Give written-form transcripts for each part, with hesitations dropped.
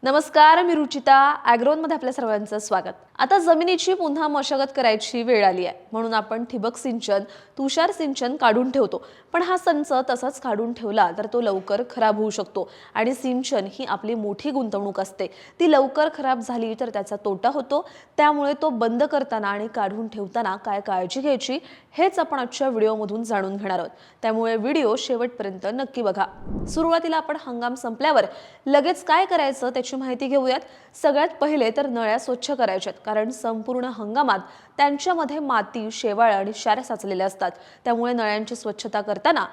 नमस्कार, मी रुचिता. ॲग्रोनमध्ये आपल्या सर्वांचं स्वागत. आता जमिनीची पुन्हा मशागत करायची वेळ आली आहे, म्हणून आपण ठिबक सिंचन, तुषार सिंचन काढून ठेवतो. पण हा संच तसाच काढून ठेवला तर तो लवकर खराब होऊ शकतो आणि सिंचन ही आपली मोठी गुंतवणूक असते. ती लवकर खराब झाली तर त्याचा तोटा होतो. त्यामुळे तो बंद करताना आणि काढून ठेवताना काय काळजी घ्यायची हेच आपण आजच्या व्हिडिओमधून जाणून घेणार आहोत. त्यामुळे व्हिडिओ शेवटपर्यंत नक्की बघा. सुरुवातीला आपण हंगाम संपल्यावर लगेच काय करायचं त्याची माहिती घेऊयात. सगळ्यात पहिले तर नळ्या स्वच्छ करायच्यात, कारण संपूर्ण हंगामात त्यांच्यामध्ये माती, शेवाळ आणि क्षार साचलेले असतात. त्यामुळे नळ्यांची स्वच्छता करताना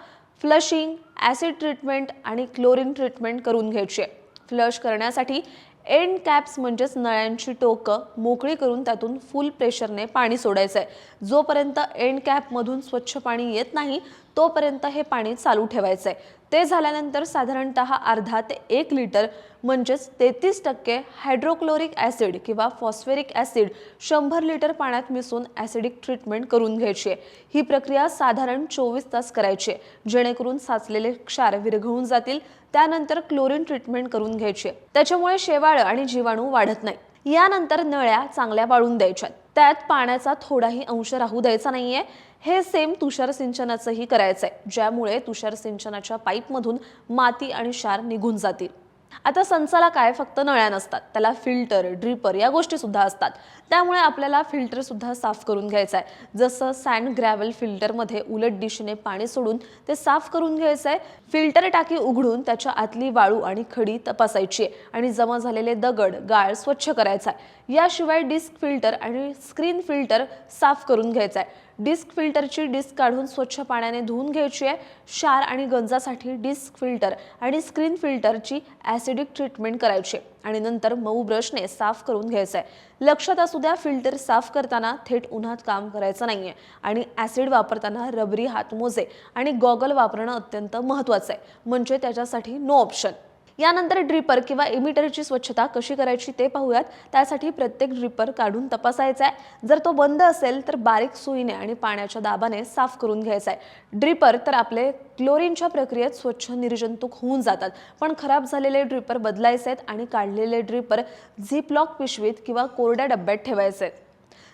फ्लशिंग, ॲसिड ट्रीटमेंट आणि क्लोरीन ट्रीटमेंट करून घ्यायची आहे. फ्लश करण्यासाठी एंड कॅप्स म्हणजेच नळ्यांची टोकं मोकळी करून त्यातून फुल प्रेशरने पाणी सोडायचं आहे. जोपर्यंत एंड कॅपमधून स्वच्छ पाणी येत नाही तोपर्यंत हे पाणी चालू ठेवायचं आहे. ते झाल्यानंतर साधारणतः अर्धा ते 1 लिटर म्हणजेच 33% हायड्रोक्लोरिक ॲसिड किंवा फॉस्फेरिक ॲसिड 100 लिटर पाण्यात मिसळून ॲसिडिक ट्रीटमेंट करून घ्यायची आहे. ही प्रक्रिया साधारण 24 तास करायची आहे, जेणेकरून साचलेले क्षार विरघळून जातील. त्यानंतर क्लोरीन ट्रीटमेंट करून घ्यायची आहे. त्याच्यामुळे शेवाळ आणि जीवाणू वाढत नाही. यानंतर नळ्या चांगल्या वाळून द्यायच्यात. त्यात पाण्याचा थोडाही अंश राहू द्यायचा नाहीये. हे सेम तुषार सिंचनाचंही करायचंय, ज्यामुळे तुषार सिंचनाच्या पाईपमधून माती आणि क्षार निघून जातील. आता संचाला काय फक्त नळ्या नसतात, त्याला फिल्टर, ड्रिपर या गोष्टी सुद्धा असतात. त्यामुळे आपल्याला फिल्टर सुद्धा साफ करून घ्यायचं आहे. जसं सँड ग्रॅव्हल फिल्टरमध्ये उलट दिशेने पाणी सोडून ते साफ करून घ्यायचं आहे. फिल्टर टाकी उघडून त्याच्या आतली वाळू आणि खडी तपासायची आहे आणि जमा झालेले दगड, गाळ स्वच्छ करायचा आहे. याशिवाय डिस्क फिल्टर आणि स्क्रीन फिल्टर साफ करून घ्यायचा आहे. डिस्क फिल्टरची डिस्क काढून स्वच्छ पाण्याने धुवून घ्यायची आहे. क्षार आणि गंजासाठी डिस्क फिल्टर आणि स्क्रीन फिल्टरची ॲसिडिक ट्रीटमेंट करायची आणि नंतर मऊ ब्रशने साफ करून घ्यायचं आहे. लक्षात असू द्या, फिल्टर साफ करताना थेट उन्हात काम करायचं नाहीये आणि ॲसिड वापरताना रबरी हातमोजे आणि गॉगल वापरणं अत्यंत महत्त्वाचं आहे, म्हणजे त्याच्यासाठी नो ऑप्शन. यानंतर ड्रिपर किंवा इमिटरची स्वच्छता कशी करायची ते पाहूयात. त्यासाठी प्रत्येक ड्रिपर काढून तपासायचा आहे. जर तो बंद असेल तर बारीक सुईने आणि पाण्याच्या दाबाने साफ करून घ्यायचा आहे. ड्रिपर तर आपले क्लोरीनच्या प्रक्रियेत स्वच्छ निर्जंतुक होऊन जातात, पण खराब झालेले ड्रिपर बदलायचे आहेत आणि काढलेले ड्रिपर झिपलॉक पिशवीत किंवा कोरड्या डब्यात ठेवायचे आहेत.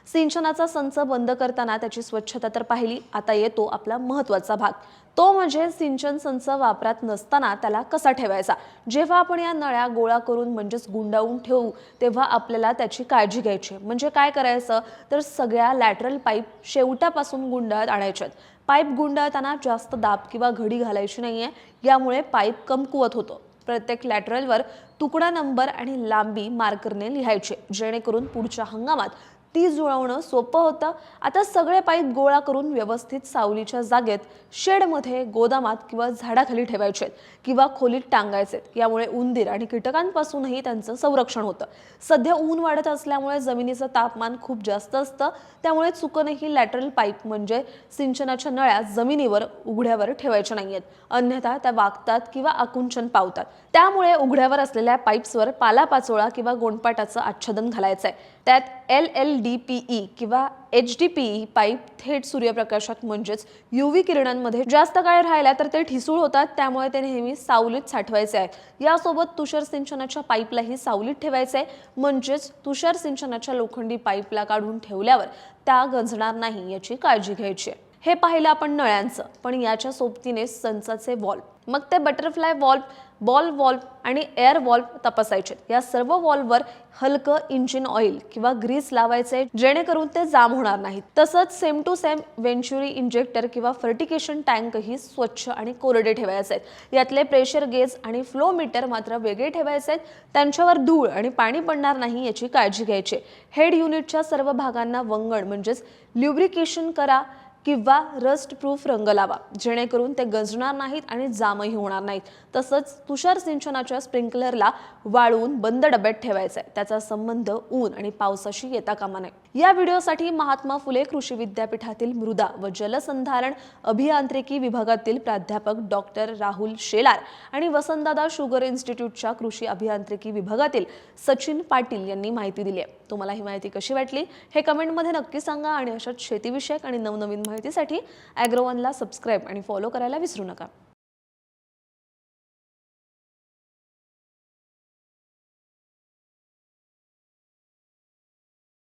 सिंचनाचा संच बंद करताना त्याची स्वच्छता तर पाहिली. आता येतो आपला महत्त्वाचा भाग, तो म्हणजे सिंचन संच वापरात नसताना त्याला कसा ठेवायचा. जेव्हा आपण या नळ्या गोळा करून म्हणजेच गुंडाळून ठेवू तेव्हा आपल्याला त्याची काळजी घ्यायची. म्हणजे काय करायचं तर सगळ्या लॅटरल पाईप शेवटापासून गुंडाळत आणायच्यात. पाईप गुंडाळताना जास्त दाब किंवा घडी घालायची नाहीये, यामुळे पाईप कमकुवत होतो. प्रत्येक लॅटरलवर तुकडा नंबर आणि लांबी मार्करने लिहायचे, जेणेकरून पुढच्या हंगामात ती जुळवणं सोपं होतं. आता सगळे पाईप गोळा करून व्यवस्थित सावलीच्या जागेत, शेडमध्ये, गोदामात किंवा झाडाखाली ठेवायचे किंवा खोलीत टांगायचे. यामुळे उंदीर आणि कीटकांपासूनही त्यांचं संरक्षण होतं. सध्या ऊन वाढत असल्यामुळे जमिनीचं तापमान खूप जास्त असतं, त्यामुळे चुकूनही लॅटरल पाईप म्हणजे सिंचनाच्या नळ्या जमिनीवर उघड्यावर ठेवायच्या नाहीयेत, अन्यथा त्या वाकतात किंवा आकुंचन पावतात. त्यामुळे उघड्यावर असलेल्या पाईप्सवर पालापाचोळा किंवा गोंडपाटाचं आच्छादन घालायचं आहे. त्यात LLDPE किंवा HDPE पाईप थेट सूर्यप्रकाशात म्हणजेच UV किरणांमध्ये जास्त काळ राहिल्या तर ते ठिसूळ होतात, त्यामुळे ते नेहमी सावलीत साठवायचे आहेत. यासोबत तुषार सिंचनाच्या पाईपलाही सावलीत ठेवायचे आहे, म्हणजेच तुषार सिंचनाच्या लोखंडी पाईपला काढून ठेवल्यावर त्या गंजणार नाही याची काळजी घ्यायची आहे. हे पाहिलं आपण नळ्यांचं, पण याच्या सोबतीने संचाचे वॉल्व, मग ते बटरफ्लाय वॉल्व, बॉल वॉल्व आणि एअर वॉल्व तपासायचे. या सर्व वॉल्ववर हलकं इंजिन ऑइल किंवा ग्रीस लावायचे, जेणेकरून ते जाम होणार नाहीत. तसंच same to same venturi injector किंवा फर्टिकेशन टँकही स्वच्छ आणि कोरडे ठेवायचे आहेत. यातले प्रेशर गेज आणि फ्लो मीटर मात्र वेगळे ठेवायचे आहेत. त्यांच्यावर धूळ आणि पाणी पडणार नाही याची काळजी घ्यायची. हेड युनिटच्या सर्व भागांना वंगण म्हणजेच ल्युब्रिकेशन करा किंवा रस्ट प्रूफ रंग लावा, जेणेकरून ते गंजणार नाहीत आणि जामही होणार नाहीत. तसंच तुषार सिंचनाच्या स्प्रिंकलरला वाळवून बंद डब्यात ठेवायचा आहे. त्याचा संबंध ऊन आणि पावसाशी येता कामा नये. या व्हिडिओसाठी महात्मा फुले कृषी विद्यापीठातील मृदा व जलसंधारण अभियांत्रिकी विभागातील प्राध्यापक डॉक्टर राहुल शेलार आणि वसंतदादा शुगर इन्स्टिट्यूटच्या कृषी अभियांत्रिकी विभागातील सचिन पाटील यांनी माहिती दिली आहे. तुम्हाला ही माहिती कशी वाटली हे कमेंटमध्ये नक्की सांगा आणि अशाच शेतीविषयक आणि नवनवीन माहितीसाठी ॲग्रोवनला सबस्क्राईब आणि फॉलो करायला विसरू नका.